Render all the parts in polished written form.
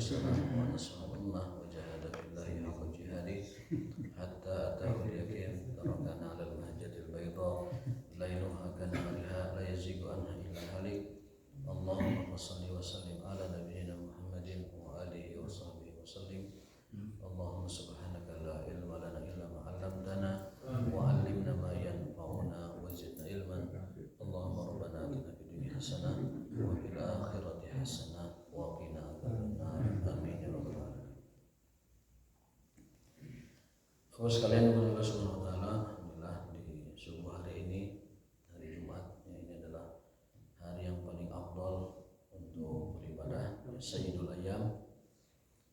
رسله ونصر الأمة وجاهد في الله حق جهاده حتى أتاه اليقين تركنا على المهجة البيضاء ليلها كنهارها لا يزيغ عنها إلا هالك اللهم صل وسلم على نبينا محمد وآله وصحبه وسلم اللهم سبحانك لا علم لنا إلا ما علمتنا وعلمنا ما ينفعنا وزدنا علما اللهم ربنا آتنا في الدنيا حسنة وفي الآخرة حسنة وقنا عذاب النار آمين يا رب العالمين. Bapak sekalian, Allah Subhanahu wa taala, alhamdulillah di subuh hari ini, hari Jumat, ini adalah hari yang paling afdal untuk beribadah, Sayyidul Ayyam.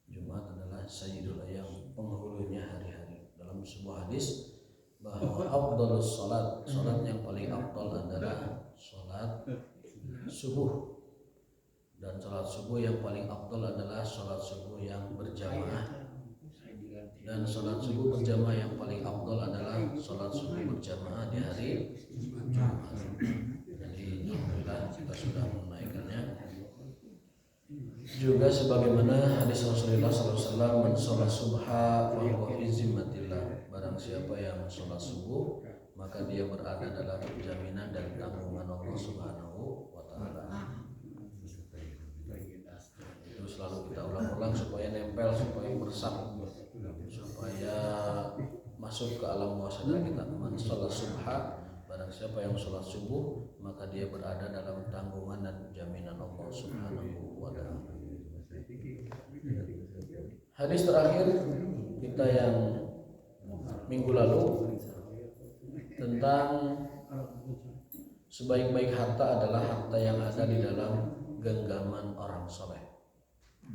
Jumat adalah Sayyidul Ayyam, penghulunya hari-hari. Dalam sebuah hadis bahwa afdalus salat, salat yang paling afdal adalah salat subuh. Dan salat subuh yang paling afdal adalah salat subuh yang berjamaah. Dan salat subuh berjamaah yang paling afdal adalah salat subuh berjamaah di hari Jumat. Jadi alhamdulillah kita sudah menunaikannya. Juga sebagaimana hadis Rasulullah SAW, man sholat subha fa huwa fi zimmatillah. Barang siapa yang sholat subuh, maka dia berada dalam jaminan dan tanggungan Allah Subhanahu wa taala. Itu selalu kita ulang-ulang supaya nempel, supaya meresap, supaya masuk ke alam bawah sadar kita. Man sholat subha, barang siapa yang sholat subuh, maka dia berada dalam tanggungan dan jaminan Allah Subhanahu wa taala. Hadis terakhir kita yang minggu lalu tentang sebaik-baik harta adalah harta yang ada di dalam genggaman orang soleh,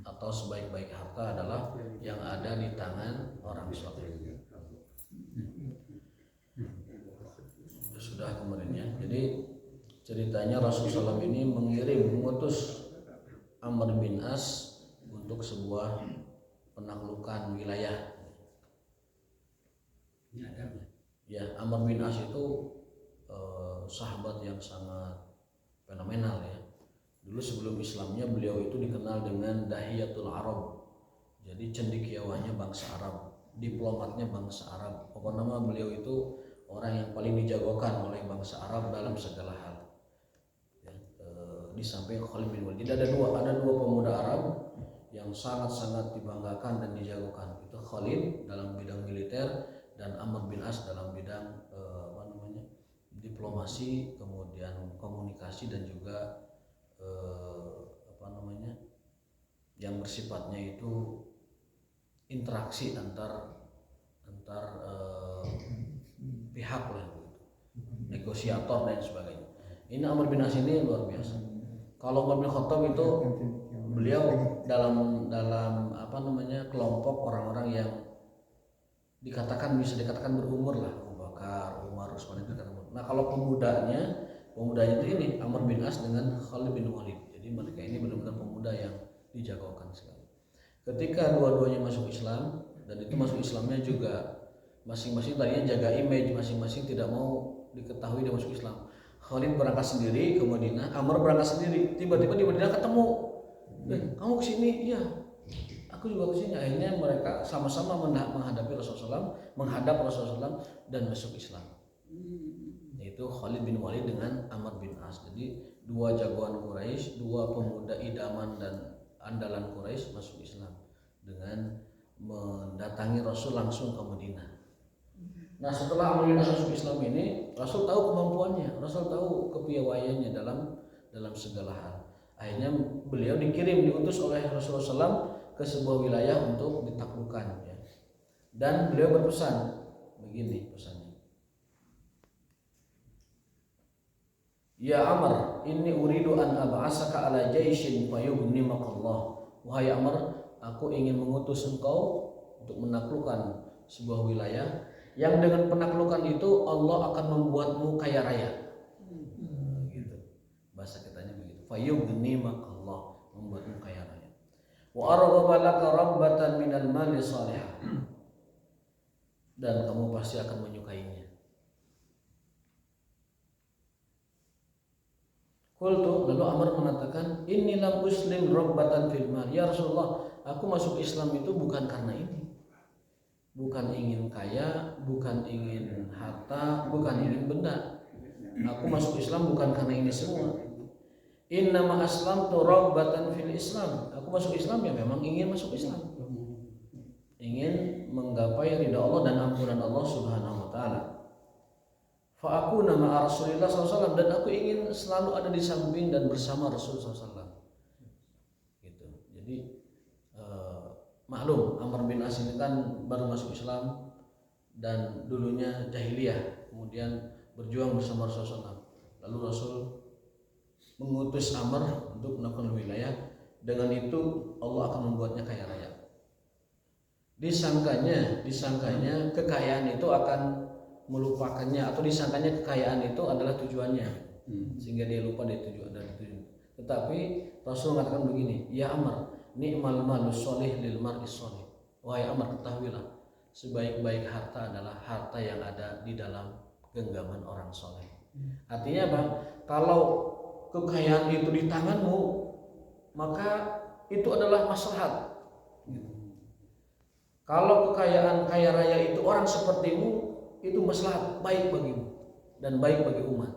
atau sebaik-baik harta adalah yang ada di tangan orang soleh. Sudah kemarin ya. Jadi ceritanya Rasulullah SAW ini mengutus Amr bin As untuk sebuah penaklukan wilayah. Ya, Amr bin As itu sahabat yang sangat fenomenal ya. Dulu sebelum Islamnya beliau itu dikenal dengan Dahiyatul Arab. Jadi cendekiawannya bangsa Arab, diplomatnya bangsa Arab. Pokoknya nama beliau itu orang yang paling dijagokan oleh bangsa Arab dalam segala hal. Ya, di samping Khalid bin Walid, ada dua pemuda Arab yang sangat-sangat dibanggakan dan dijagokan. Itu Khalid dalam bidang militer dan Amr bin As dalam bidang diplomasi, kemudian komunikasi dan juga yang bersifatnya itu interaksi antar pihak lah, negosiator dan sebagainya. Ini Amr bin As ini luar biasa. Kalau Umar bin Khattab itu beliau dalam kelompok orang-orang yang bisa dikatakan berumur lah, Abu Bakar, Umar, Utsman itu kan. Nah kalau pemudanya itu ini Amr bin As dengan Khalid bin Walid. Jadi mereka ini benar-benar pemuda yang dijagokan sekali. Ketika dua-duanya masuk Islam, dan itu masuk Islamnya juga masing-masing tadinya jaga image, masing-masing tidak mau diketahui dia masuk Islam. Khalid berangkat sendiri ke Madinah, Amr berangkat sendiri. Tiba-tiba di Madinah ketemu. Kamu kesini? Iya. Aku juga kesini. Akhirnya mereka sama-sama menghadap Rasulullah SAW dan masuk Islam. Yaitu Khalid bin Walid dengan Amr bin As. Jadi dua jagoan Quraisy, dua pemuda idaman dan andalan Quraisy masuk Islam dengan mendatangi Rasul langsung ke Madinah. Nah setelah Amr bin As masuk Islam ini, Rasul tahu kemampuannya, Rasul tahu kepiawaiannya dalam segala hal. Akhirnya beliau diutus oleh Rasulullah SAW ke sebuah wilayah untuk ditaklukkan ya. Dan beliau berpesan begini pesannya. Ya Amr, inni uridu an ab'asaka ala jaishin fayughnimaka Allah. Wahai Amr, aku ingin mengutus engkau untuk menaklukkan sebuah wilayah yang dengan penaklukan itu Allah akan membuatmu kaya raya. Gitu. Bahasa kitanya begitu. Fayughnimaka Allah, membuatmu kaya raya. Wa arghaba laka rabbatan minal mali salihah. Dan kamu pasti akan menyukainya. Qultu, lalu Amr mengatakan, inni lam uslim rabbatan fil mal. Ya Rasulullah, aku masuk Islam itu bukan karena ini, bukan ingin kaya, bukan ingin harta, bukan ingin benda. Aku masuk Islam bukan karena ini semua. Innama aslamtu raghbatan fil Islam. Aku masuk Islam ya memang ingin masuk Islam, ingin menggapai ridha Allah dan ampunan Allah Subhanahu wa taala. Fa aku nama Rasulullah SAW, dan aku ingin selalu ada di samping dan bersama Rasulullah SAW. Gitu. Jadi maklum Amr bin As ini kan baru masuk Islam dan dulunya jahiliyah, kemudian berjuang bersama Rasulullah SAW. Lalu Rasul mengutus Amr untuk melakukan wilayah. Dengan itu Allah akan membuatnya kaya raya. Disangkanya kekayaan itu akan melupakannya, atau disangkanya kekayaan itu adalah tujuannya, sehingga dia lupa dari tujuan. Tetapi Rasul mengatakan begini, ya Amr, ni'mal malu sholih lil mar'i sholih. Wahai Amr, ketahuilah sebaik-baik harta adalah harta yang ada di dalam genggaman orang soleh. Artinya apa? Kalau kekayaan itu di tanganmu, maka itu adalah maslahat. Kalau kekayaan kaya raya itu orang sepertimu, itu maslahat, baik bagimu dan baik bagi umat.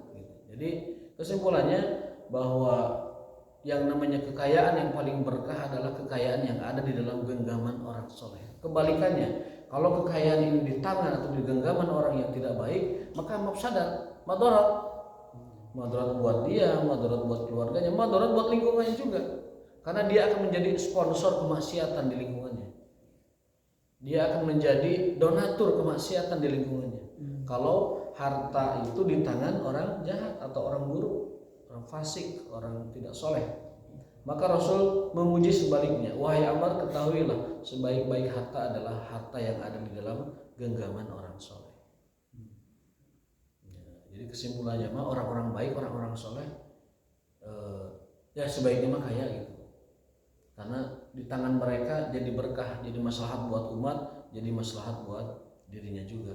Jadi kesimpulannya bahwa yang namanya kekayaan yang paling berkah adalah kekayaan yang ada di dalam genggaman orang soleh. Kebalikannya, kalau kekayaan ini di tangan atau di genggaman orang yang tidak baik, maka mafsadat, madarat buat dia, madarat buat keluarganya, madarat buat lingkungannya juga, karena dia akan menjadi sponsor kemaksiatan di lingkungannya. Dia akan menjadi donatur kemaksiatan di lingkungannya. Kalau harta itu di tangan orang jahat atau orang buruk, orang fasik, orang tidak soleh. Maka Rasul memuji sebaliknya, wahai Amr, ketahuilah sebaik-baik harta adalah harta yang ada di dalam genggaman orang soleh. Jadi kesimpulannya mah orang-orang baik, orang-orang soleh, ya sebaiknya mah kaya gitu. Karena di tangan mereka jadi berkah, jadi maslahat buat umat, jadi maslahat buat dirinya juga.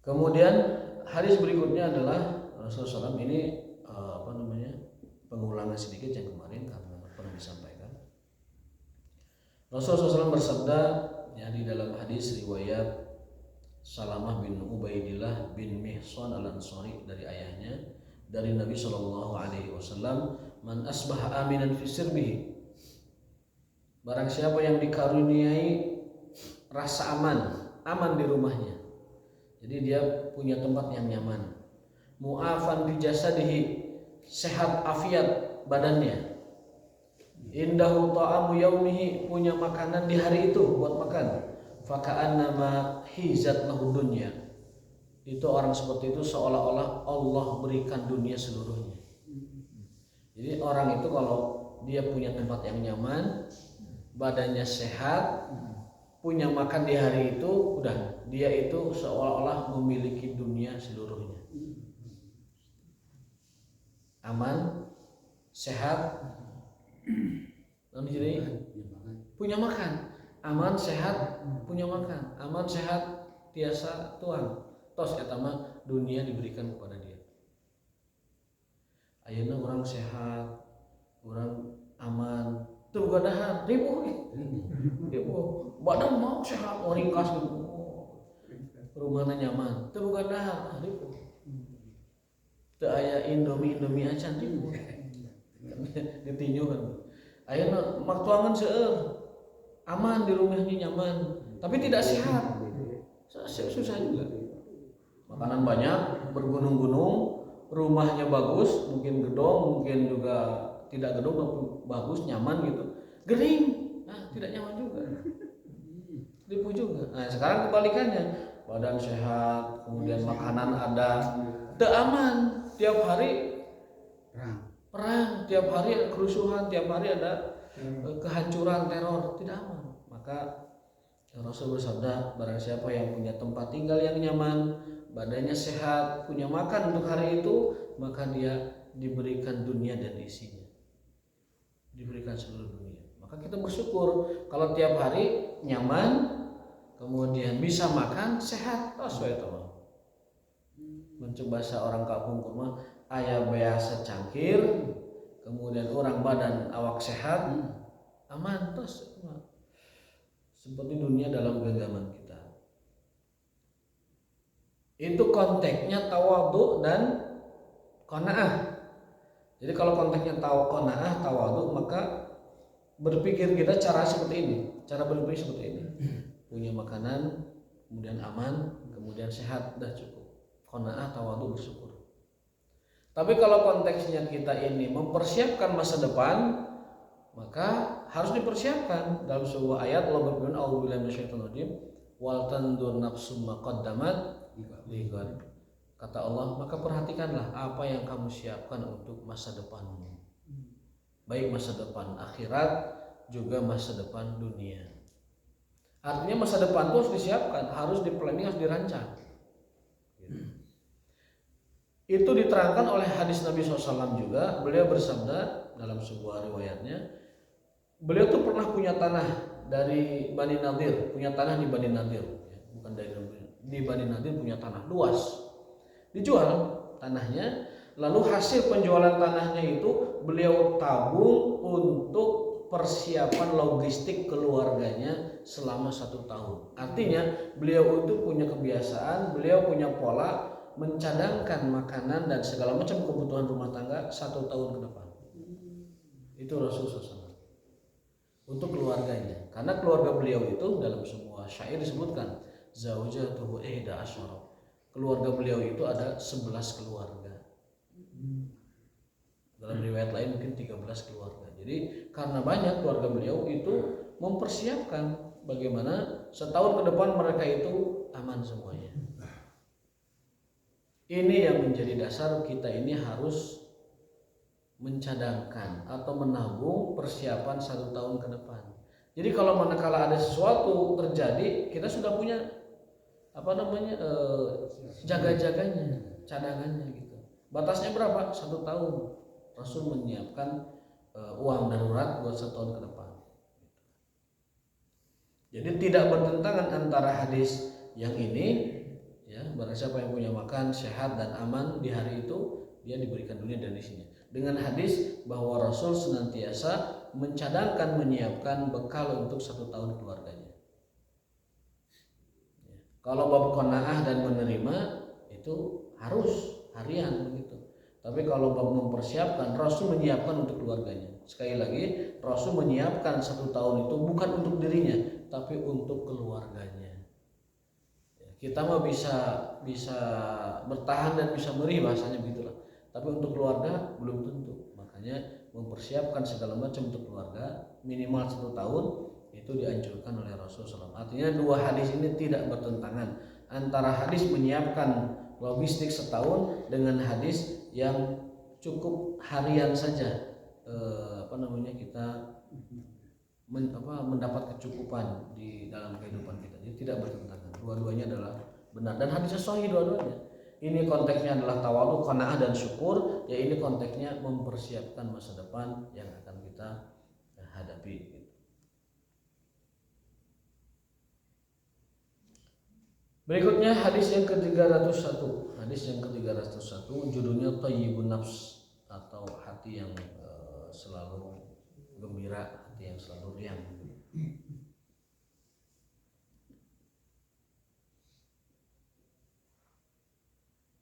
Kemudian hadis berikutnya adalah Rasulullah SAW ini pengulangan sedikit yang kemarin karena pernah disampaikan. Rasulullah SAW bersabda ya, di dalam hadis riwayat Salamah bin Ubaidillah bin Mihsan al-Ansari dari ayahnya, dari Nabi SAW, man asbaha aminan fi sirbihi, barang siapa yang dikaruniai rasa aman di rumahnya, jadi dia punya tempat yang nyaman, mu'afan bi jasadihi, sehat afiat badannya, indahu ta'amu yaumihi, punya makanan di hari itu buat makan, faka'annama hizat lahu dunya, itu orang seperti itu seolah-olah Allah berikan dunia seluruhnya. Jadi orang itu kalau dia punya tempat yang nyaman, badannya sehat, punya makan di hari itu, udah dia itu seolah-olah memiliki dunia seluruhnya. Aman, sehat, lalu jadi punya makan, aman, sehat, punya makan, aman, sehat, tiasa tuang, tos etama dunia diberikan kepada dia. Ayeuna orang sehat, orang aman, tuh gadahan ribu, badan mau sehat, orang ringkas gitu, rumahnya nyaman, tuh gadahan ribu, tuh aya indomie acan ribu, ditinju kan, ayeuna maktuangan seueur, aman di rumahnya nyaman, tapi tidak sehat, susah juga, makanan banyak, bergunung-gunung. Rumahnya bagus, mungkin gedong, mungkin juga tidak gedong tapi bagus, nyaman gitu. Gering, tidak nyaman juga. Tipu juga. Nah, sekarang kebalikannya, badan sehat, kemudian makanan ada, tidak aman. Tiap hari perang, tiap hari ada kerusuhan, tiap hari ada kehancuran, teror, tidak aman. Maka Rasul bersabda, barang siapa yang punya tempat tinggal yang nyaman, badannya sehat, punya makan untuk hari itu, maka dia diberikan dunia dan isinya, diberikan seluruh dunia. Maka kita bersyukur kalau tiap hari nyaman, kemudian bisa makan, sehat, sesuai teman. Mencoba seorang kampung rumah, ayah biasa cangkir, kemudian orang badan awak sehat, aman terus seperti dunia dalam genggaman kita. Itu konteksnya tawadhu dan qanaah. Jadi kalau konteksnya qanaah, tawadhu, maka berpikir kita cara seperti ini, cara berpikir seperti ini. Punya makanan, kemudian aman, kemudian sehat, dah cukup. Qanaah, tawadhu, bersyukur. Tapi kalau konteksnya kita ini mempersiapkan masa depan, maka harus dipersiapkan. Dalam sebuah ayat Allah berfirman, a'udzubillahi minasyaitonir rajim, wal tandur nafsum ma qaddamat lighad. Kata Allah, maka perhatikanlah apa yang kamu siapkan untuk masa depanmu. Baik masa depan akhirat juga masa depan dunia. Artinya masa depan itu harus disiapkan, harus diplanning, harus dirancang. Itu diterangkan oleh hadis Nabi SAW juga. Beliau bersabda dalam sebuah riwayatnya, beliau tuh pernah punya tanah dari Bani Nadir, punya tanah di Bani Nadir, bukan di Bani Nadir, punya tanah luas. Dijual tanahnya, lalu hasil penjualan tanahnya itu beliau tabung untuk persiapan logistik keluarganya selama 1 tahun. Artinya beliau itu punya kebiasaan, beliau punya pola mencadangkan makanan dan segala macam kebutuhan rumah tangga 1 tahun ke depan. Itu Rasulullah SAW untuk keluarganya. Karena keluarga beliau itu dalam semua syair disebutkan zaujatuhu ihda asyara. Keluarga beliau itu ada 11 keluarga. Dalam riwayat lain mungkin 13 keluarga. Jadi karena banyak keluarga beliau itu mempersiapkan bagaimana setahun ke depan mereka itu aman semuanya. Ini yang menjadi dasar kita ini harus mencadangkan atau menabung persiapan 1 tahun ke depan. Jadi kalau manakala ada sesuatu terjadi, kita sudah punya jaga-jaganya, cadangannya gitu. Batasnya berapa? 1 tahun. Rasul menyiapkan uang darurat buat 1 tahun ke depan. Jadi tidak bertentangan antara hadis yang ini, ya, barang siapa yang punya makan sehat dan aman di hari itu, dia diberikan dunia dan isinya, dengan hadis bahwa Rasul senantiasa mencadangkan, menyiapkan bekal untuk 1 tahun keluarganya. Ya. Kalau bab qanaah dan menerima itu harus harian begitu. Tapi kalau bab mempersiapkan, Rasul menyiapkan untuk keluarganya. Sekali lagi, Rasul menyiapkan 1 tahun itu bukan untuk dirinya, tapi untuk keluarganya. Kita mah bisa bertahan dan bisa merih, bahasanya begitulah. Tapi untuk keluarga belum tentu. Makanya mempersiapkan segala macam untuk keluarga minimal 1 tahun itu dianjurkan oleh Rasulullah SAW. Artinya dua hadis ini tidak bertentangan antara hadis menyiapkan logistik setahun dengan hadis yang cukup harian saja kita mendapat kecukupan di dalam kehidupan kita. Jadi tidak bertentangan. Dua-duanya adalah benar dan hadisnya sahih dua-duanya. Ini konteksnya adalah tawadhu, qanaah dan syukur. Ya ini konteksnya mempersiapkan masa depan yang akan kita hadapi. Berikutnya hadis yang ke-301. Hadis yang ke-301 judulnya Thayyibun Nafs, atau hati yang selalu gembira, hati yang selalu riang.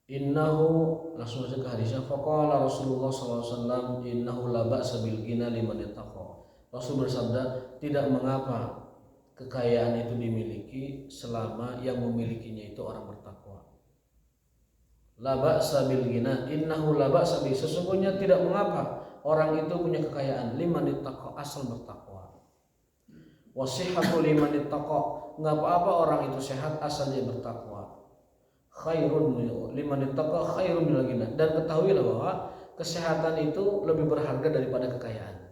Innahu, langsung saja ke hadisnya. Faqala Rasulullah SAW, innahu la ba'sa bil ghina liman ittaqa. Rasul bersabda, tidak mengapa kekayaan itu dimiliki selama yang memilikinya itu orang bertakwa. La ba'sa bil ghina, innahu la ba'sa bi, sesungguhnya tidak mengapa orang itu punya kekayaan, liman ittaqa, asal bertakwa. Wasihhatu liman ittaqa, enggak apa-apa orang itu sehat asal dia bertakwa. Khairun liman ittaqa khairun minal ghina, dan ketahuilah bahwa kesehatan itu lebih berharga daripada kekayaan.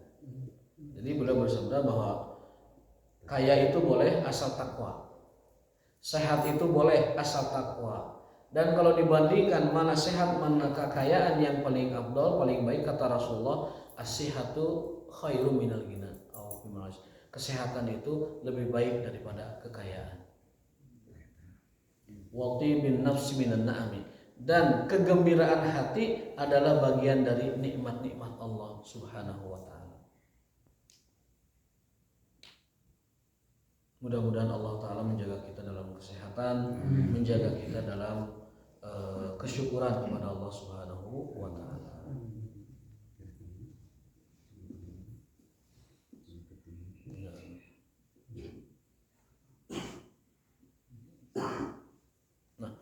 Jadi beliau bersabda bahwa kaya itu boleh asal takwa, sehat itu boleh asal takwa. Dan kalau dibandingkan mana sehat mana kekayaan yang paling afdal, paling baik, kata Rasulullah, as-sihhatu khairun minal ghina, kesehatan itu lebih baik daripada kekayaan. Wati bin nafsi minan na'ami, dan kegembiraan hati adalah bagian dari nikmat-nikmat Allah Subhanahu wa ta'ala. Mudah-mudahan Allah Ta'ala menjaga kita dalam kesehatan, menjaga kita dalam kesyukuran kepada Allah Subhanahu wa Ta'ala. Nah,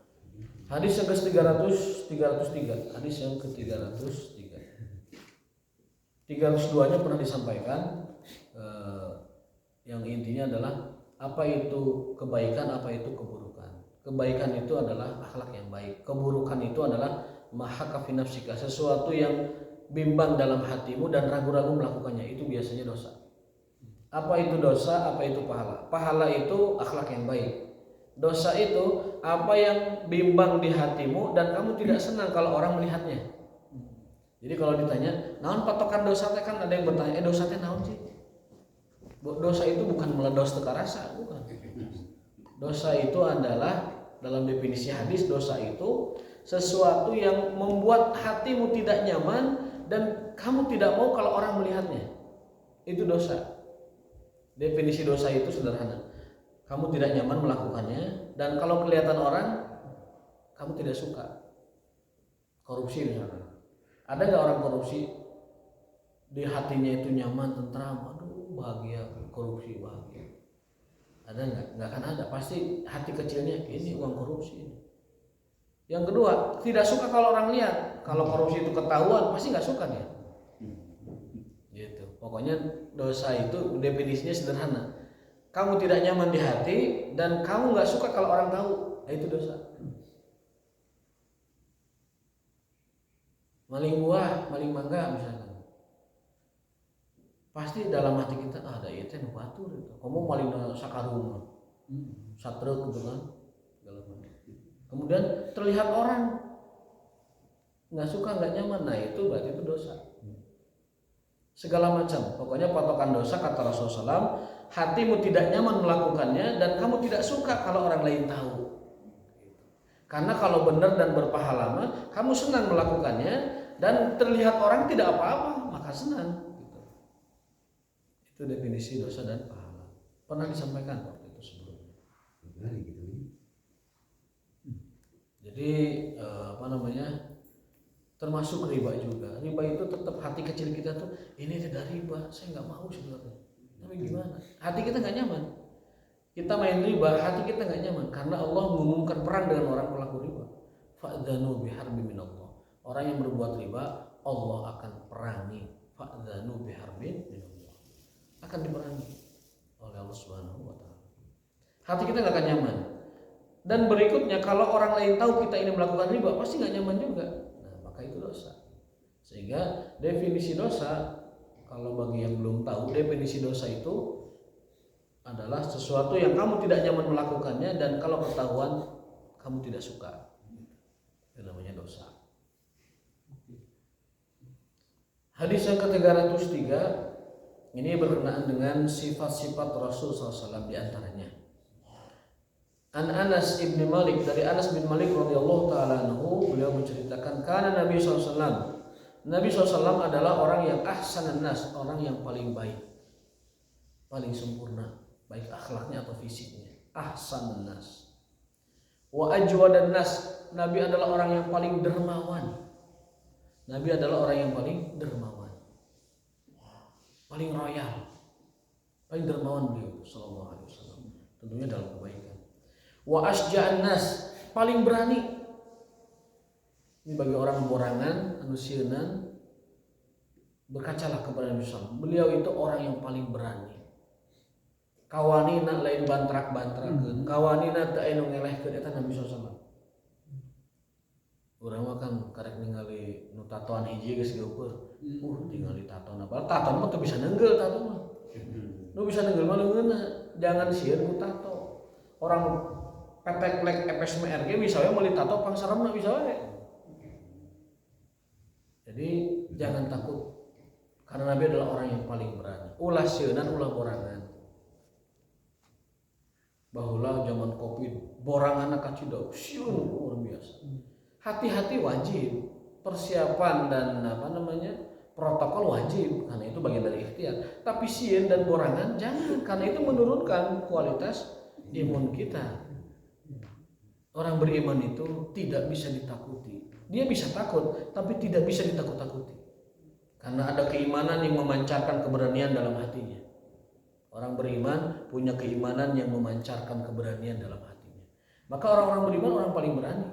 hadis yang ke-303, hadis yang ke-303. 302-nya pernah disampaikan, yang intinya adalah apa itu kebaikan, apa itu keburukan. Kebaikan itu adalah akhlak yang baik. Keburukan itu adalah mahaka fi nafsika, sesuatu yang bimbang dalam hatimu dan ragu-ragu melakukannya, itu biasanya dosa. Apa itu dosa, apa itu pahala? Pahala itu akhlak yang baik. Dosa itu apa yang bimbang di hatimu dan kamu tidak senang kalau orang melihatnya. Jadi kalau ditanya, naon patokan dosa teh, kan ada yang bertanya, dosa teh naon sih? Dosa itu bukan meledos teka rasa, bukan. Dosa itu adalah, dalam definisi hadis, dosa itu sesuatu yang membuat hatimu tidak nyaman dan kamu tidak mau kalau orang melihatnya. Itu dosa. Definisi dosa itu sederhana. Kamu tidak nyaman melakukannya dan kalau kelihatan orang kamu tidak suka. Korupsi misalnya. Ada nggak orang korupsi di hatinya itu nyaman, tentram, aduh bahagia, korupsi bahagia? Ada nggak? Nggak akan ada. Pasti hati kecilnya ini uang korupsi. Yang kedua, tidak suka kalau orang lihat. Kalau korupsi itu ketahuan, pasti nggak suka dia. Gitu. Pokoknya dosa itu definisinya sederhana. Kamu tidak nyaman di hati dan kamu nggak suka kalau orang tahu, itu dosa. Maling buah, maling mangga misalkan, pasti dalam hati kita ada itu nu batur itu. Kamu maling sakarung, satrek gitu kan. Kemudian terlihat orang nggak suka, nggak nyaman, nah itu berarti itu dosa. Segala macam, pokoknya patokan dosa kata Rasulullah SAW, hatimu tidak nyaman melakukannya dan kamu tidak suka kalau orang lain tahu. Karena kalau benar dan berpahala mah, kamu senang melakukannya dan terlihat orang tidak apa-apa, maka senang. Itu definisi dosa dan pahala. Pernah disampaikan waktu itu sebelumnya. Jadi termasuk riba juga. Riba itu tetap hati kecil kita tuh, ini tidak riba, saya nggak mau sebenarnya. Tapi gimana? Hati kita nggak nyaman. Kita main riba, hati kita nggak nyaman karena Allah mengumumkan perang dengan orang pelaku riba. Fa'dzanu biharbin minallah. Orang yang berbuat riba, Allah akan perangi. Fa'dzanu biharbin minallah. Akan diperangi oleh Allah Subhanahu wa Ta'ala. Hati kita nggak akan nyaman. Dan berikutnya, kalau orang lain tahu kita ini melakukan riba, pasti nggak nyaman juga. Nah, maka itu dosa. Sehingga definisi dosa, kalau bagi yang belum tahu, definisi dosa itu adalah sesuatu yang kamu tidak nyaman melakukannya dan kalau ketahuan kamu tidak suka. Itu namanya dosa. Hadis yang ke-303 ini berkenaan dengan sifat-sifat Rasul SAW di antaranya. An Anas ibn Malik, dari Anas bin Malik radhiyallahu taala anhu, beliau menceritakan karena Nabi SAW. Nabi SAW adalah orang yang ahsanan nas, orang yang paling baik, paling sempurna, baik akhlaknya atau fisiknya. Ahsanan nas. Wa ajwadan nas, Nabi adalah orang yang paling dermawan. Nabi adalah orang yang paling dermawan, paling royal, paling dermawan beliau sallallahu alaihi wasallam. Tentunya dalam kebaikan. Wa asja'an nas, paling berani. Ini bagi orang borangan, anu sieunan, berkacalah kepada Nabi SAW. Beliau itu orang yang paling berani. Kawanina lain bantrak-bantrakeun, kawanina teu anu ngelehkeun eta Nabi SAW. Urang mah kan karek ningali nu tatoan hiji geus geupeul. Tinggal ditatoan apa? Tatoan mah teu bisa neunggel tato mah. Nu bisa neunggel mah leungeunna, jangan sieun ku tato. Orang pepek lek FSMR ge bisa we meuli tato pangsaremna bisa we. Jadi jangan takut. Karena Nabi adalah orang yang paling berani. Ulah sieunan ulah borangan. Baheula zaman Covid, boranganna kacidau, sieun luar biasa. Hati-hati wajib. Persiapan dan protokol wajib karena itu bagian dari ikhtiar. Tapi sieun dan borangan jangan, karena itu menurunkan kualitas imun kita. Orang beriman itu tidak bisa ditakuti. Dia bisa takut, tapi tidak bisa ditakut-takuti. Karena ada keimanan yang memancarkan keberanian dalam hatinya. Orang beriman punya keimanan yang memancarkan keberanian dalam hatinya. Maka orang-orang beriman orang paling berani.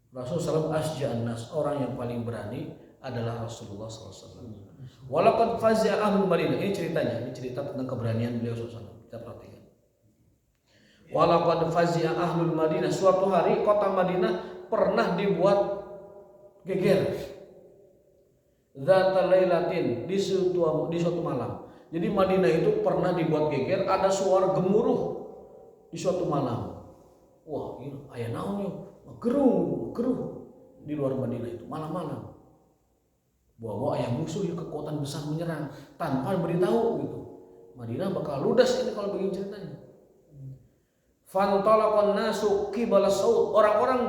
Rasulullah SAW asja'an nas, orang yang paling berani adalah Rasulullah SAW. Walaqad fazi'a ahlul Madinah. Ini ceritanya, ini cerita tentang keberanian beliau SAW. Kita perhatikan. Walaqad fazi'a ahlul Madinah. Suatu hari kota Madinah pernah dibuat geger. Dzata lailatin, di suatu malam. Jadi Madinah itu pernah dibuat geger, ada suara gemuruh di suatu malam. Wah, ini aya naon yeuh? Geruh di luar Madinah itu malam-malam. Bahwa aya musuh yang kekuatan besar menyerang tanpa beritahu gitu. Madinah bakal ludas ini kalau begini ceritanya. Fantalaqan nasu qibala saut. Orang-orang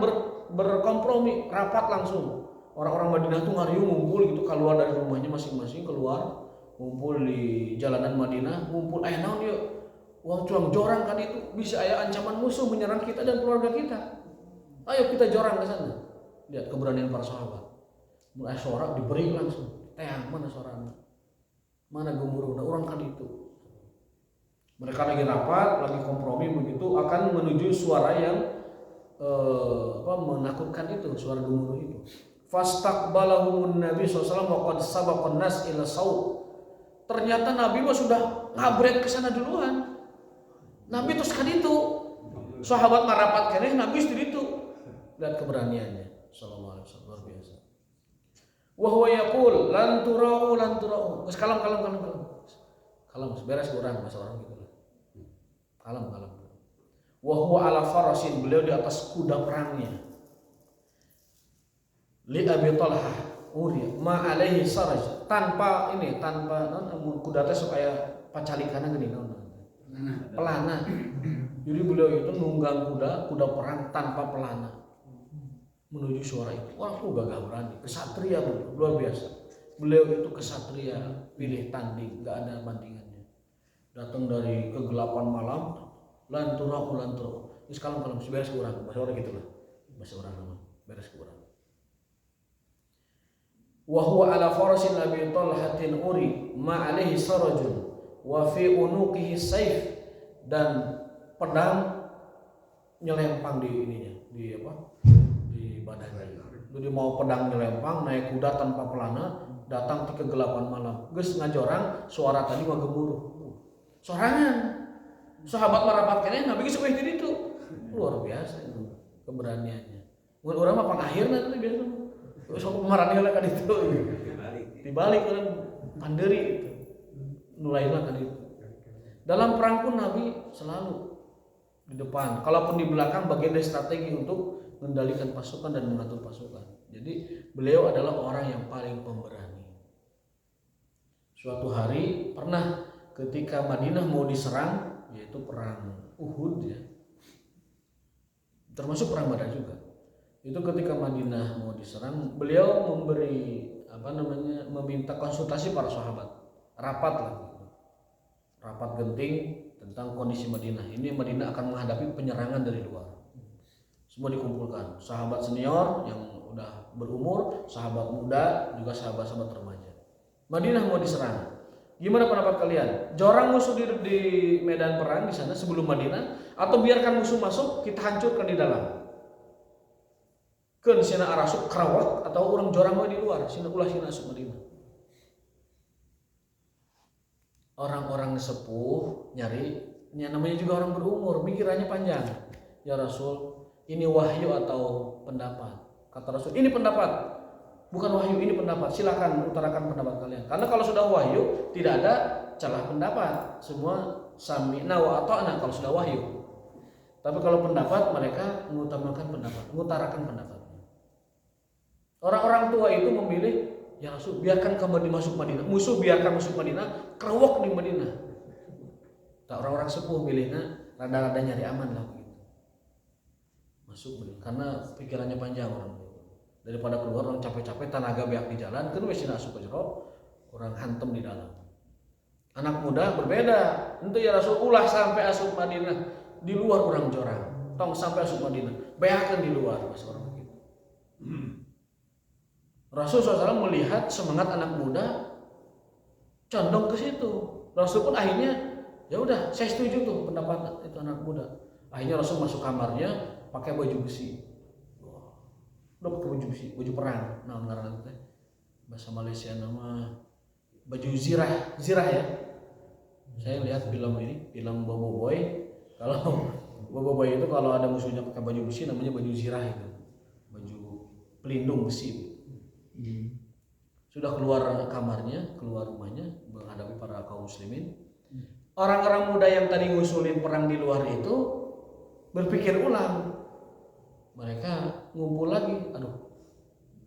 berkompromi, rapat langsung. Orang-orang Madinah tuh ngariung ngumpul gitu, keluar dari rumahnya masing-masing, keluar ngumpul di jalanan Madinah, ngumpul aya naon yeuh? Wah, culang jorang kan itu bisa aya ancaman musuh menyerang kita dan keluarga kita. Ayo kita jorang ke sana. Lihat keberanian para sahabat. Mulai sorak diberi langsung. Teang mana sorana? Mana gemuruhna urang kan itu. Mereka lagi rapat, lagi kompromi begitu akan menuju suara yang menakutkan itu, suara gemuruh itu. Fastaqbalahumun Nabi SAW wa qad sabaqan nas ila saut. Ternyata Nabi mah sudah ngabret ke sana duluan. Nabi terus kan itu. Sahabat ngarapat keneh, Nabi di itu. Lihat keberaniannya sallallahu alaihi wasallam, luar biasa. Wa huwa yaqul lan turau. Geus kalem. Kalem beres urang bahasa orang gitu lah. Kalem. Wa huwa ala farasin, beliau di atas kuda perangnya. Li Abi Talhah uri ma alaihi saraj, tanpa kuda teh supaya pacalikana geuning naon. Pelana. Jadi beliau itu nunggang kuda perang tanpa pelana menuju suara itu. Wah, gagah berani, kesatria luar biasa. Beliau itu kesatria, pilih tanding, nggak ada bandingannya. Datang dari kegelapan malam, lanturau. Ini kalau beres kurang, bahasa orang gitulah, bahasa orang nama, beres kurang. Wa huwa ala farasin Abi Talhatin uri ma alaihi sarajun wa fi unuqihi saif, dan pedang nyelempang di ininya, di badannya. Jadi mau pedang nyelempang, naik kuda tanpa pelana, datang di kegelapan malam. Geus ngajorang, suara tadi mah gemuruh. Sorangan. Sahabat marapat keneh Nabi geus eueuh di ditu. Luar biasa itu keberaniannya. Mun urang mah pangakhirna teh biasa. Terus aku marani heula ka ditu. Dibalik urang panderi itu. Nu lainna ka ditu. Dalam perang pun Nabi selalu di depan. Kalaupun di belakang bagian dari strategi untuk mengendalikan pasukan dan mengatur pasukan. Jadi beliau adalah orang yang paling pemberani. Suatu hari pernah ketika Madinah mau diserang, yaitu perang Uhud ya, termasuk perang Badar juga. Itu ketika Madinah mau diserang, beliau meminta konsultasi para sahabat, rapat genting tentang kondisi Madinah. Ini Madinah akan menghadapi penyerangan dari luar. Semua dikumpulkan, sahabat senior yang udah berumur, sahabat muda, juga sahabat-sahabat remaja. Madinah mau diserang. Gimana pendapat kalian? Jorang musuh di medan perang di sana sebelum Madinah, atau biarkan musuh masuk, kita hancurkan di dalam? Keun sina arasuk karawat, atau orang jorang di luar, sina masuk Madinah. Orang-orang sepuh nyari, namanya juga orang berumur, pikirannya panjang. Ya Rasul, ini wahyu atau pendapat? Kata Rasul, ini pendapat, bukan wahyu, ini pendapat. Silakan utarakan pendapat kalian. Karena kalau sudah wahyu, tidak ada celah pendapat. Semua sami'na wa ata'na kalau sudah wahyu. Tapi kalau pendapat, mereka mengutamakan pendapat, mengutarakan pendapatnya. Orang-orang tua itu memilih, ya Rasul, biarkan kamu masuk Madinah. Musuh biarkan masuk Madinah, kerewok di Madinah. Orang-orang sepuh milihnya rada-rada nyari aman lah. Masuk karena pikirannya panjang orang itu. Daripada keluar orang capek-capek tenaga beak di jalan, kan wis asup ke jero, orang hantem di dalam. Anak muda berbeda. Itu ya Rasul ulah sampai asup Madinah, di luar orang jorang. Tong sampai asup Madinah, beakeun di luar pas orang begitu. Rasul SAW melihat semangat anak muda condong ke situ. Rasul pun akhirnya ya udah, saya setuju tuh pendapat itu anak muda. Akhirnya Rasul masuk kamarnya pakai baju besi. Udah pakai baju besi, baju perang. Nah, ngaran teh bahasa Malaysia nama baju zirah ya. Saya lihat film ini, film Bobo Boy. Kalau Bobo Boy itu kalau ada musuhnya pakai baju besi namanya baju zirah itu. Baju pelindung besi. Sudah keluar kamarnya, keluar rumahnya menghadapi para kaum muslimin. Orang-orang muda yang tadi ngusulin perang di luar itu berpikir ulang. Mereka ngumpul lagi, aduh,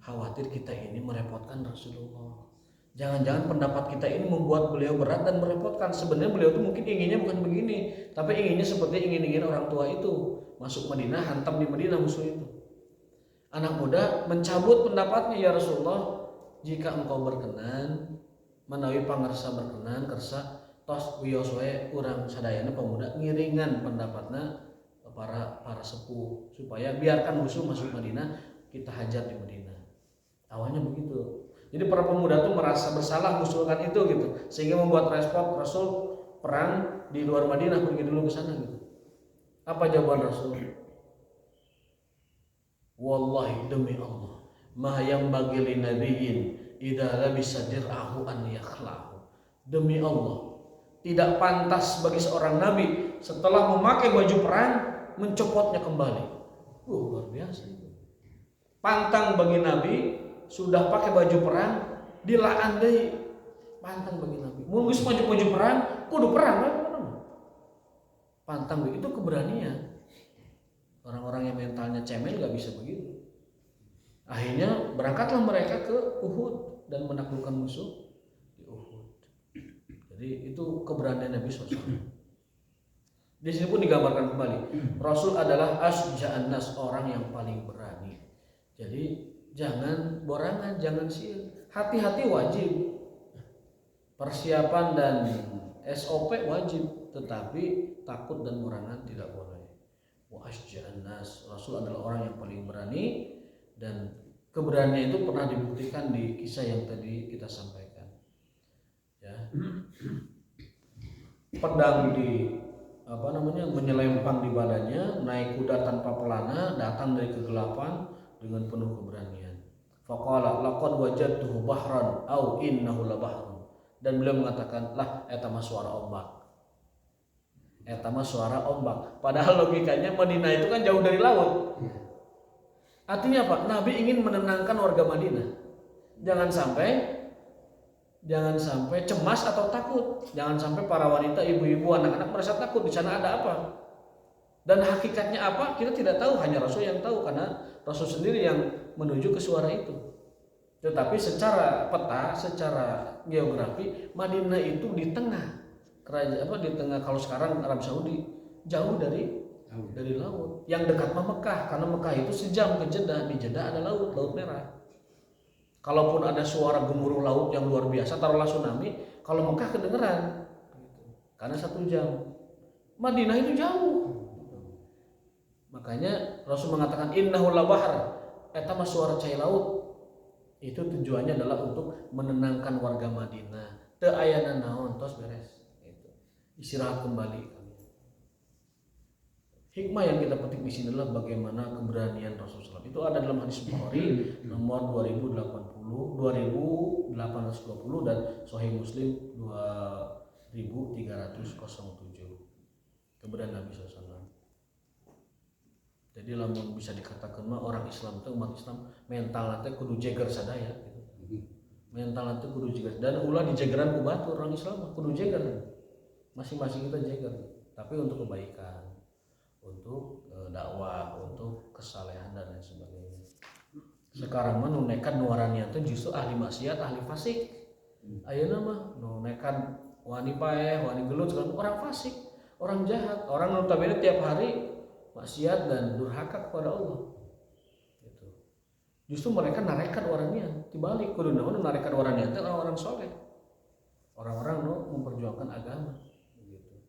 khawatir kita ini merepotkan Rasulullah. Jangan-jangan pendapat kita ini membuat beliau berat dan merepotkan. Sebenarnya beliau tuh mungkin inginnya bukan begini, tapi inginnya seperti ingin orang tua itu, masuk Madinah, hantam di Madinah musuh itu. Anak muda mencabut pendapatnya, ya Rasulullah, jika engkau berkenan, menawi pangarsa berkenan, kersa tos wios wae urang sadayana pemuda ngiringan pendapatna para sepuh supaya biarkan musuh masuk Madinah, kita hajar di Madinah. Awalnya begitu. Jadi para pemuda tuh merasa bersalah mengusulkan itu gitu, sehingga membuat respon Rasul perang di luar Madinah, pergi dulu ke sana gitu. Apa jawaban Rasul? Wallahi demi Allah, ma yang bagi li nabiyyin idza labisa dir'ahu an yakhlahu. Demi Allah, tidak pantas bagi seorang nabi setelah memakai baju perang mencopotnya kembali. Luar biasa itu. Pantang bagi nabi sudah pakai baju perang dilaan deui. Pantang bagi nabi. Mun geus baju perang, kudu perang kan? Pantang itu keberanian. Orang-orang yang mentalnya cemil gak bisa begitu. Akhirnya berangkatlah mereka ke Uhud dan menaklukkan musuh di Uhud. Jadi itu keberanian Nabi SAW. Di sini pun digambarkan kembali, Rasul adalah asja'an nas, orang yang paling berani. Jadi jangan borangan, jangan sial. Hati-hati wajib. Persiapan dan SOP wajib, tetapi takut dan borangan tidak boleh. Wa asja'an nas, Rasul adalah orang yang paling berani, dan keberanian itu pernah dibuktikan di kisah yang tadi kita sampaikan. Ya. Pedang menyelempang di badannya, naik kuda tanpa pelana, datang dari kegelapan dengan penuh keberanian. Faqala laqad wajadtuhu bahran au innahu la bahrun. Dan beliau mengatakan, lah eta mah suara ombak. Eta mah suara ombak. Padahal logikanya Madinah itu kan jauh dari laut. Artinya apa? Nabi ingin menenangkan warga Madinah. Jangan sampai cemas atau takut. Jangan sampai para wanita, ibu-ibu, anak-anak merasa takut di sana ada apa. Dan hakikatnya apa? Kita tidak tahu, hanya Rasul yang tahu, karena Rasul sendiri yang menuju ke suara itu. Tetapi secara peta, secara geografi, Madinah itu di tengah kerajaan, di tengah, kalau sekarang Arab Saudi, jauh dari laut. Yang dekat mah Mekah, karena Mekah itu sejam ke Jeddah, di Jeddah ada laut Merah. Kalaupun ada suara gemuruh laut yang luar biasa, taruhlah tsunami, kalau Mekah kedengeran, karena 1 jam. Madinah itu jauh. Makanya Rasul mengatakan innahu la bahr, eta mah suara cai laut. Itu tujuannya adalah untuk menenangkan warga Madinah. Teu aya naon, tos beres. Gitu. Istirahat kembali. Hikmah yang kita petik di sini adalah bagaimana keberanian Rasulullah. Itu ada dalam hadis Bukhari nomor 2820 dan Sahih Muslim 2307. Keberanian Nabi SAW. Jadi lamun bisa dikatakan mah orang Islam itu, umat Islam mental nanti kudu jeger sadaya gitu. Mental nanti kudu jeger, dan ulah dijegeran ku batur. Orang Islam kudu jeger. Masing-masing kita jeger, tapi untuk kebaikan, untuk dakwah, untuk kesalehan dan lain sebagainya. Sekarang mah nu nekat nuaranian teh justru ahli maksiat, ahli fasik. Ayeuna mah nu nekat wani paeh, wani gelut, orang fasik, orang jahat, orang notabene tiap hari maksiat dan durhaka kepada Allah. Gitu. Justru mereka narekan orangnya dibalik kudu naon narekan orangnya itu orang-orang soleh, orang-orang nu memperjuangkan agama begitu.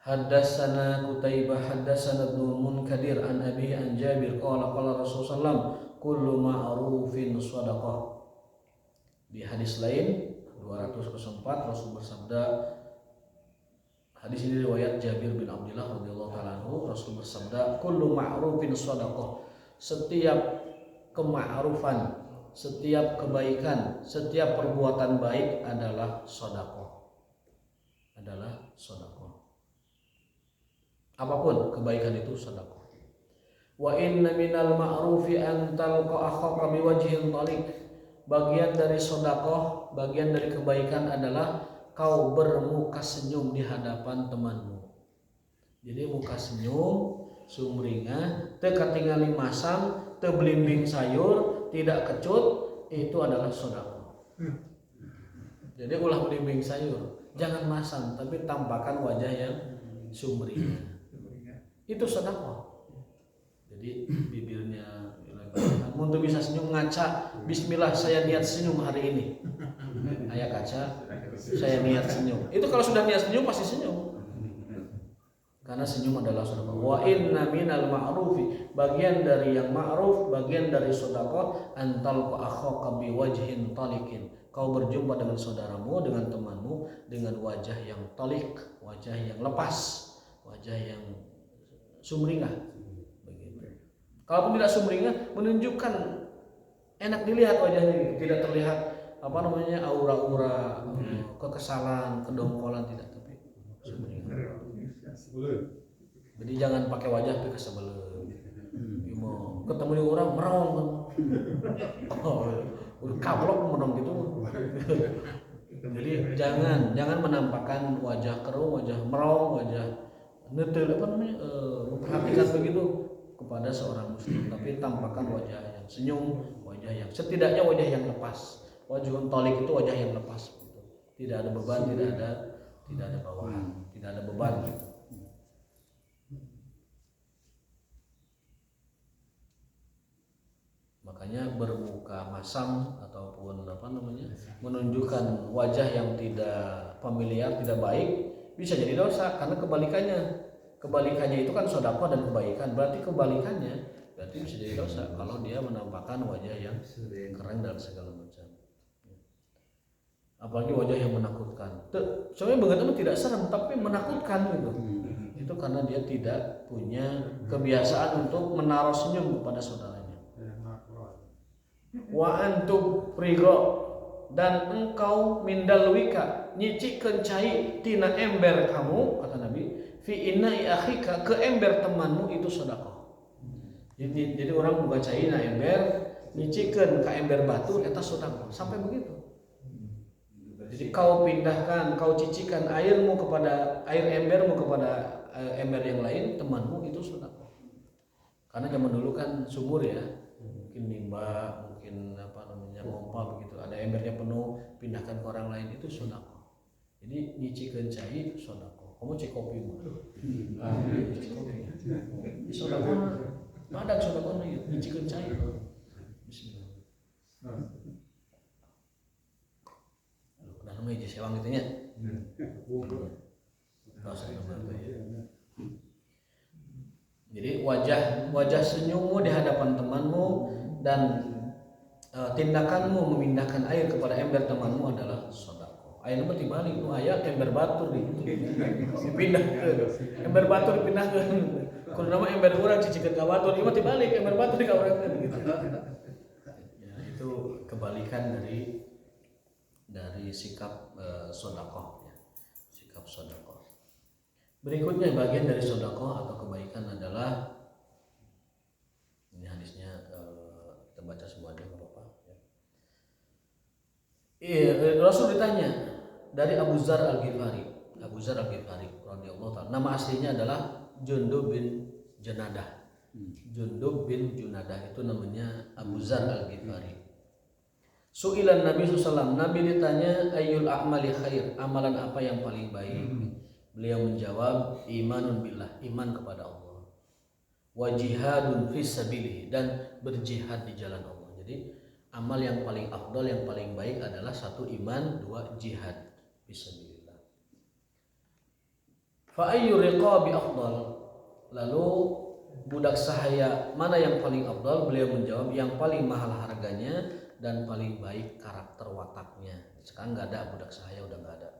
Haddatsana Qutaibah haddatsana Ibnu Munkadir an Abi an Jabir qala qala Rasulullah kullu ma'rufin shadaqah. Di hadis lain 204 Rasul bersabda, hadis ini riwayat Jabir bin Abdullah radhiyallahu taala anhu, Rasul bersabda kullu ma'rufin shadaqah, setiap kema'rufan, setiap kebaikan, setiap perbuatan baik adalah sedekah. Adalah sedekah. Apapun kebaikan itu sedekah. Wa inna minal ma'rufi an talqa akhaka biwajhin thaliq. Bagian dari sedekah, bagian dari kebaikan adalah kau bermuka senyum di hadapan temanmu. Jadi muka senyum, sumringah, teu katingali masam, teu blimbing sayur, tidak kecut, itu adalah sedekah. Jadi ulah blimbing sayur, jangan masam, tapi tampakkan wajah yang sumringah. Itu sedekah. Jadi bibirnya untuk bisa senyum ngaca, bismillah saya niat senyum hari ini. Aya kaca, saya niat senyum. Itu kalau sudah niat senyum pasti senyum. Karena senyum adalah sedekah. Wa inna minal ma'rufi, bagian dari yang ma'ruf, bagian dari sedekah antal akhaka biwajhin talikin. Kau berjumpa dengan saudaramu, dengan temanmu dengan wajah yang talik, wajah yang lepas, wajah yang sumringah. Begitu. Kalaupun tidak sumringah, menunjukkan enak dilihat wajahnya, tidak terlihat aura-aura kekesalan, kedongkolan, tidak, tapi sumringah. Jadi jangan pakai wajah tapi kesebelen. Mau ketemu dengan orang merong. Udah kablok menong gitu. Jadi jangan menampakkan wajah keruh, wajah merong, wajah netel memperhatikan begitu kepada seorang muslim, tapi tampakkan wajah yang senyum, wajah yang setidaknya wajah yang lepas. Wajhun thaliq itu wajah yang lepas gitu. Tidak ada beban, tidak ada bawahan, tidak ada beban gitu. Makanya bermuka masam ataupun menunjukkan wajah yang tidak familiar, tidak baik bisa jadi dosa, karena kebalikannya itu kan sedekah dan kebaikan. Berarti kebalikannya berarti bisa jadi dosa kalau dia menampakkan wajah yang keren dan segala macam. Apalagi wajah yang menakutkan. Soalnya begitu tidak serem tapi menakutkan gitu. Itu karena dia tidak punya kebiasaan untuk menaruh senyum kepada saudaranya. Wa antum rigo, dan engkau mindalwika nyicikeun cai tina ember kamu, kata Nabi, fi innai akhika, ke ember temanmu itu sedekah. Jadi orang buka cai na ember nyicikeun ka ember batu eta sedekah, sampai begitu. Jadi kau pindahkan, kau cicikan air embermu kepada ember yang lain temanmu, itu sedekah. Karena zaman dulu kan sumur ya, mungkin nimba, mungkin pompa begitu, ada embernya penuh, pindahkan ke orang lain, itu sedekah. Jadi nyicikeun cai sedekah. Kamu cek kopi mah. Sedekah. Madak sedekah nyicikeun cai. Bismillah. Udah lama aja sewang gitu nya. Jadi wajah senyummu di hadapan temanmu dan tindakanmu memindahkan air kepada ember temanmu adalah sedekah. Ayeuna mah dibalik nu aya ember batur dipindahkeun. Ember batur dipindahkeun. Kudu nama ember urang cicikeun ka batur, ieu mah dibalik ember batur dikaurangkeun gitu. Ya, itu kebalikan dari sikap sedekah ya. Sikap sedekah. Berikutnya bagian dari sedekah atau kebaikan adalah, ini hadisnya kita baca semuanya enggak apa-apa ya. Rasul ditanya dari Abu Dzar Al-Ghifari radhiyallahu ta'ala. Nama aslinya adalah Jundub bin Junadah. Jundub bin Junadah itu namanya Abu Dzar Al-Ghifari. Su'ilan Nabi SAW, Nabi ditanya ayyul a'mali khair, amalan apa yang paling baik? Beliau menjawab imanun billah, iman kepada Allah. wa jihadun fisabilih, dan berjihad di jalan Allah. Jadi amal yang paling afdal, yang paling baik adalah satu iman, dua jihad fisabilillah. Fa ayyu riqabi afdal? Lalu budak sahaya mana yang paling afdal? Beliau menjawab yang paling mahal harganya dan paling baik karakter wataknya. Sekarang nggak ada budak sahaya, udah nggak ada.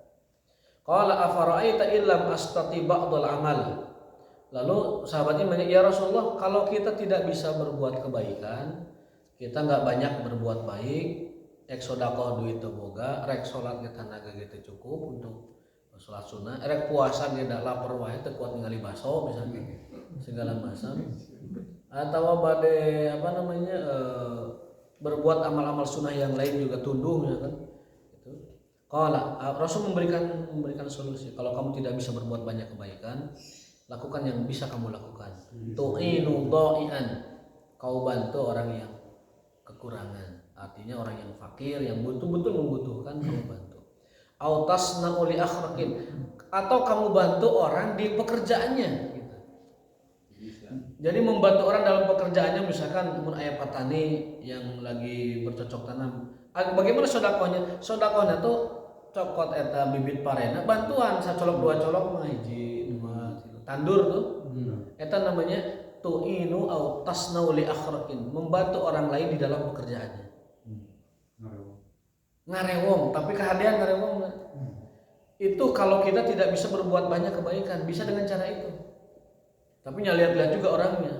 Qala afara'aita illam astati ba'dal amal. Lalu sahabatnya banyak, ya Rasulullah, kalau kita tidak bisa berbuat kebaikan, kita nggak banyak berbuat baik, rek sedekah duit teu boga, rek salat ge tenaga ge teu cukup untuk salat sunah, rek puasa ge da lapar wae teu kuat ningali baso misalnya segala macam, atau bade berbuat amal-amal sunnah yang lain juga tunduk misalkan gitu. Qala Rasul memberikan solusi, kalau kamu tidak bisa berbuat banyak kebaikan, lakukan yang bisa kamu lakukan. Tu'inu dha'ian, kau bantu orang yang kekurangan, artinya orang yang fakir, yang betul-betul membutuhkan, kamu bantu. Au tasna'u li akhraqin, atau kamu bantu orang di pekerjaannya gitu. Jadi membantu orang dalam pekerjaannya, misalkan teman ayah petani yang lagi bercocok tanam, bagaimana sedekahnya? Sedekahnya tuh cokot eta bibit parena, bantuan sacolok dua colok mah hiji dua tandur tuh. Eta namanya tu'inu au tasnau li akhraqin, membantu orang lain di dalam pekerjaannya. Ngarewong, tapi kehadian ngarewong. Itu kalau kita tidak bisa berbuat banyak kebaikan, bisa dengan cara itu. Tapi lihat-lihat juga orangnya.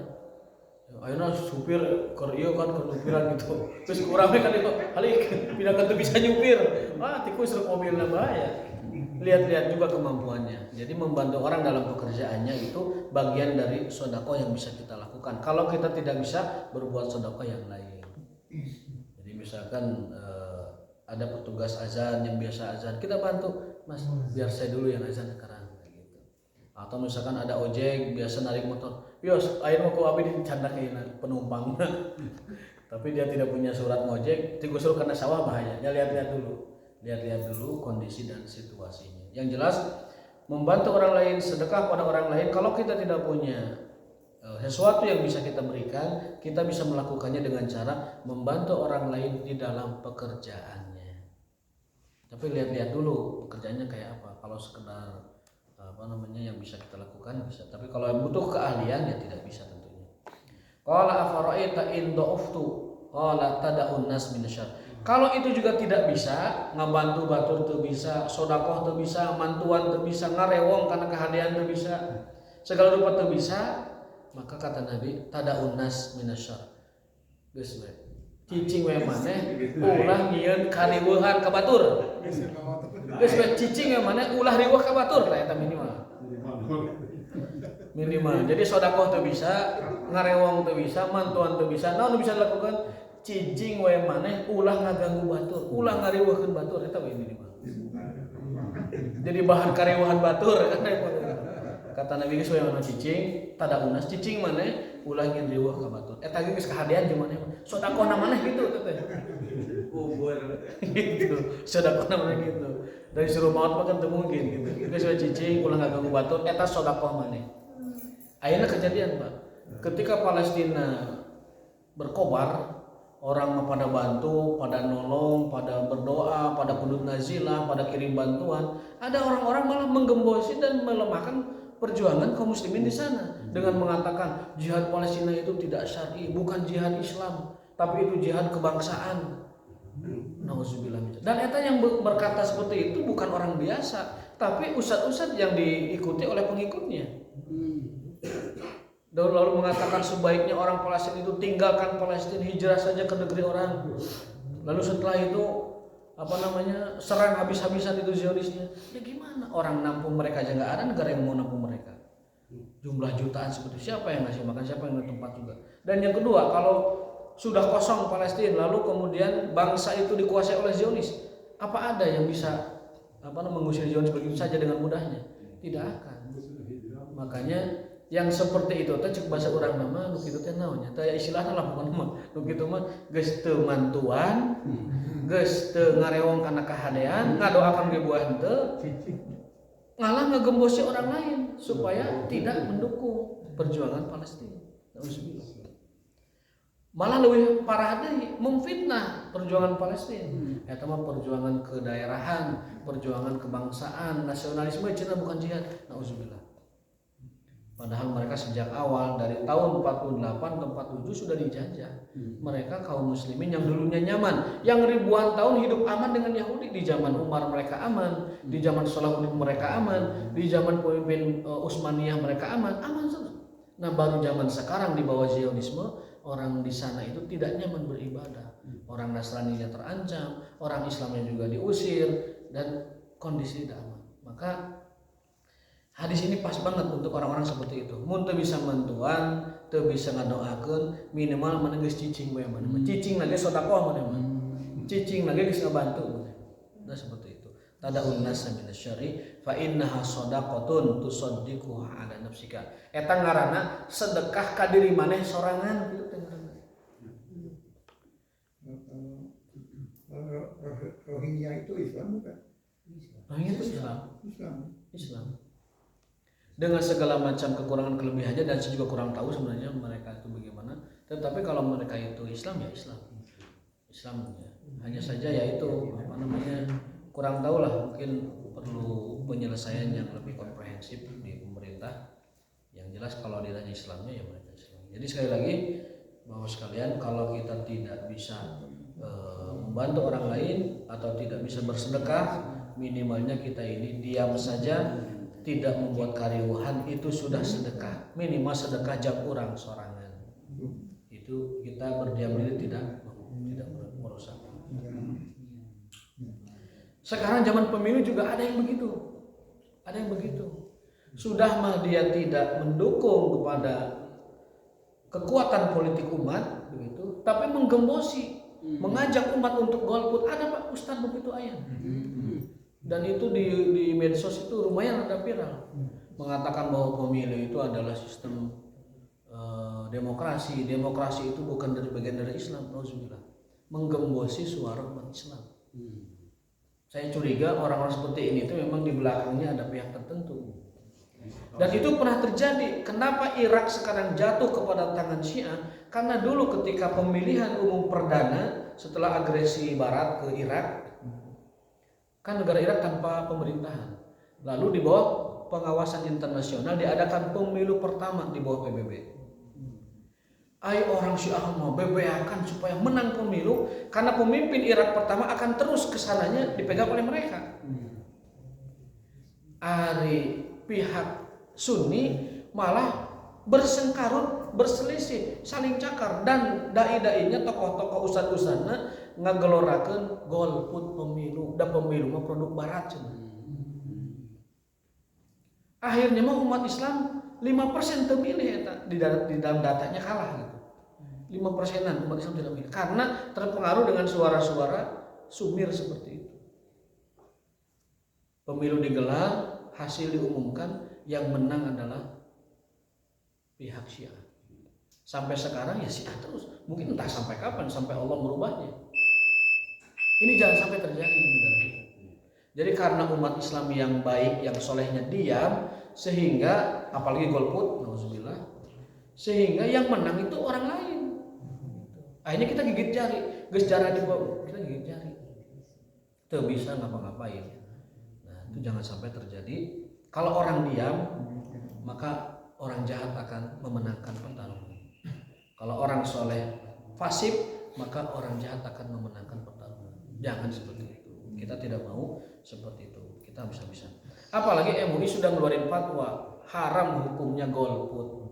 Ayeuna supir keur ieu kan keur nyupiran gitu. Terus kurangnya kan itu halik pindah kan bisa nyupir. Wah, tikus rek mobilna bahaya. Lihat-lihat juga kemampuannya. Jadi membantu orang dalam pekerjaannya itu bagian dari sedekah yang bisa kita lakukan. Kalau kita tidak bisa berbuat sedekah yang lain. Jadi misalkan ada petugas azan yang biasa azan, kita bantu, Mas, biar saya dulu yang azan sekarang gitu. Atau misalkan ada ojek biasa narik motor, yos, ayo mau ke abi dicandakeun penumpang. Tapi dia tidak punya surat ngojek, tiga suruh kena sawah bahaya. Ya lihat-lihat dulu kondisi dan situasinya. Yang jelas membantu orang lain, sedekah pada orang lain. Kalau kita tidak punya sesuatu yang bisa kita berikan, kita bisa melakukannya dengan cara membantu orang lain di dalam pekerjaannya. Tapi lihat-lihat dulu pekerjaannya kayak apa. Kalau sekedar yang bisa kita lakukan bisa. Tapi kalau butuh keahlian ya tidak bisa tentunya. Qala afara'aita in dha'uftu qala tada'un nas minasyarr. Kalau itu juga tidak bisa, ngabantu batur teu bisa, sedekah teu bisa, mantuan teu bisa, ngarewong karena kehadian teu bisa, segala rupa teu bisa, maka kata Nabi tada'un nas minasyarr. Geus we. Cicing we maneh ulah nyieun kariweuhan ka batur. Geus we cicing we maneh ulah riweuh ka batur tah eta minimal. Jadi sedekah teu bisa, ngarewong teu bisa, mantuan teu bisa. Naon bisa dilakukan? Cicing we maneh ulah ngaganggu batur, ulah ngariweuhkeun batur, eta we minimal. Jadi bahan karewuhan batur kan. Kata Nabi geus we mana cicing, tada unas cicing maneh ulah ngin riweuh ka batur. Eta ge geus kahadian jeung maneh. Sedekahna maneh gitu teh. Ubur gitu. Sedekahna maneh gitu. Dari suruh maut mah kan teu mungkin gitu. Geus we cicing ulah ngaganggu batur, eta sedekah maneh. Ayeuna kejadian, Pak. Ketika Palestina berkobar, orang pada bantu, pada nolong, pada berdoa, pada kudut nazilah, pada kirim bantuan. Ada orang-orang malah menggembosi dan melemahkan perjuangan kaum muslimin di sana dengan mengatakan jihad Palestina itu tidak syar'i, bukan jihad Islam, tapi itu jihad kebangsaan. Nauzubillah. Dan eta yang berkata seperti itu bukan orang biasa, tapi ustadz-ustadz yang diikuti oleh pengikutnya. Lalu mengatakan sebaiknya orang Palestina itu tinggalkan Palestina, hijrah saja ke negeri orang. Lalu setelah itu serang habis-habisan itu Zionisnya. Ya gimana? Orang nampung mereka aja nggak ada, negara yang mau nampung mereka. Jumlah jutaan seperti siapa yang ngasih makan, siapa yang ngasih tempat juga. Dan yang kedua, kalau sudah kosong Palestina, lalu kemudian bangsa itu dikuasai oleh Zionis, apa ada yang bisa mengusir Zionis begitu saja dengan mudahnya? Tidak akan. Makanya yang seperti itu teh cek bahasa urang mah nu kitu teh naonnya teh istilahna lah pokona mah nu kitu mah geus teu mantuan geus teu ngarewong kana kahadean ngadoakeun ge buah henteu ngalah ngagembosi orang lain supaya tidak mendukung perjuangan Palestina. Malah lebih parah deui memfitnah perjuangan Palestina. Eta mah perjuangan kedaerahan, perjuangan kebangsaan, nasionalisme cenah bukan jihad. Nauzubillah. Padahal mereka sejak awal dari tahun 48 ke 47 sudah dijajah. Mereka kaum muslimin yang dulunya nyaman, yang ribuan tahun hidup aman dengan Yahudi. Di zaman Umar mereka aman, di zaman Salahuddin mereka aman, di zaman pemimpin Utsmaniyah mereka aman terus. Nah, baru zaman sekarang di bawah Zionisme, orang di sana itu tidak nyaman beribadah. Orang Nasraninya terancam, orang Islamnya juga diusir, dan kondisi tidak aman. Maka hadis ini pas banget untuk orang-orang seperti itu. Mun teu bisa mentuan, teu bisa ngadoakeun, minimal menenggeus cicing we mah. Cicing lagi sedekah mah. Cicing lagi geus ngabantu. Nah seperti itu. Tada'un nasa minasyari fa innaha shadaqatun tusaddiquha ala nafsika. Eta ngaranna sedekah ka diri maneh sorangan kitu teh ngaranna. Rohingya itu Islam bukan? Rohingya itu Islam. Dengan segala macam kekurangan kelebihannya, dan saya juga kurang tahu sebenarnya mereka itu bagaimana. Tetapi kalau mereka itu Islam ya Islamnya. Hanya saja ya itu kurang tahu lah, mungkin perlu penyelesaian yang lebih komprehensif di pemerintah. Yang jelas kalau ditanya Islamnya ya mereka Islam. Jadi sekali lagi bahwa sekalian, kalau kita tidak bisa membantu orang lain atau tidak bisa bersedekah, minimalnya kita ini diam saja, tidak membuat kariuhan, itu sudah sedekah. Minimal sedekah jam orang sorangan. Itu kita berdiam diri tidak merusak. Sekarang zaman pemilu juga ada yang begitu. Sudah mah dia tidak mendukung kepada kekuatan politik umat begitu, tapi menggembosi, mengajak umat untuk golput. Ada Pak Ustadz begitu ayat. Dan itu di medsos itu lumayan ada viral, mengatakan bahwa pemilu itu adalah sistem demokrasi itu bukan bagian dari Islam. Nauzubillah. Menggembosi suara umat Islam. Saya curiga orang-orang seperti ini itu memang di belakangnya ada pihak tertentu. Dan itu pernah terjadi. Kenapa Irak sekarang jatuh kepada tangan Syiah? Karena dulu ketika pemilihan umum perdana setelah agresi Barat ke Irak, kan negara Irak tanpa pemerintahan. Lalu di bawah pengawasan internasional diadakan pemilu pertama di bawah PBB. Orang Syiah mau bebeakan supaya menang pemilu, karena pemimpin Irak pertama akan terus kesananya dipegang oleh mereka. Ari pihak Sunni malah bersengkarut, berselisih, saling cakar, dan dai-dainya, tokoh-tokoh ustad-ustadna ngagelorakeun golput pemilu, dan pemilu mah produk barat cenah. Akhirnya mah umat Islam 5% terpilih eta, di dalam datanya kalah gitu. 5%-an umat Islam tidak milih karena terpengaruh dengan suara-suara sumir seperti itu. Pemilu digelar, hasil diumumkan, yang menang adalah pihak Syiah. Sampai sekarang ya Syiah terus. Mungkin entah sampai kapan, sampai Allah merubahnya. Ini jangan sampai terjadi di negara kita. Jadi karena umat Islam yang baik, yang solehnya diam, sehingga apalagi golput, nauzubillah, sehingga yang menang itu orang lain. Akhirnya kita gigit jari, geus jara di bawah, kita gigit jari. Tuh bisa ngapa-ngapain. Nah, itu jangan sampai terjadi. Kalau orang diam, maka orang jahat akan memenangkan pertarungan. Kalau orang soleh fasik, maka orang jahat akan memenangkan pertarungan. Jangan seperti itu. Kita tidak mau seperti itu. Kita bisa-bisa. Apalagi MUI sudah ngeluarin fatwa haram hukumnya golput.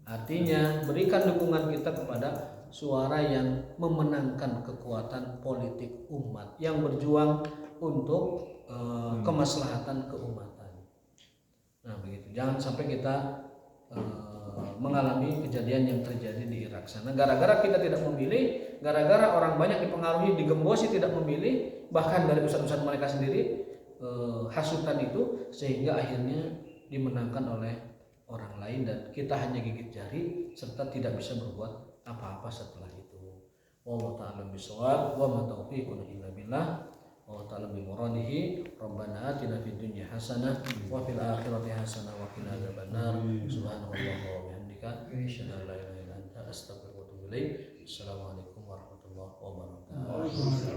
Artinya berikan dukungan kita kepada suara yang memenangkan kekuatan politik umat yang berjuang untuk kemaslahatan keumatan. Nah begitu. Jangan sampai kita mengalami kejadian yang terjadi di Irak sana. Gara-gara kita tidak memilih, gara-gara orang banyak dipengaruhi, digembosi tidak memilih, bahkan dari ustadz-ustadz mereka sendiri hasutan itu, sehingga akhirnya dimenangkan oleh orang lain dan kita hanya gigit jari serta tidak bisa berbuat apa-apa setelah itu. Wallahu ta'ala bishawab wa ma taufiquna illa billah. Wa ta'ala bi muradihi. Rabbana atina fid dunya hasanah wa fil akhirati hasanah wa qina adzabannar. Subhanallahi wa bihamdihi bihamdika asyhadu an la ilaha illa anta astaghfiruka wa atubu ilaik. Assalamualaikum warahmatullahi wabarakatuh.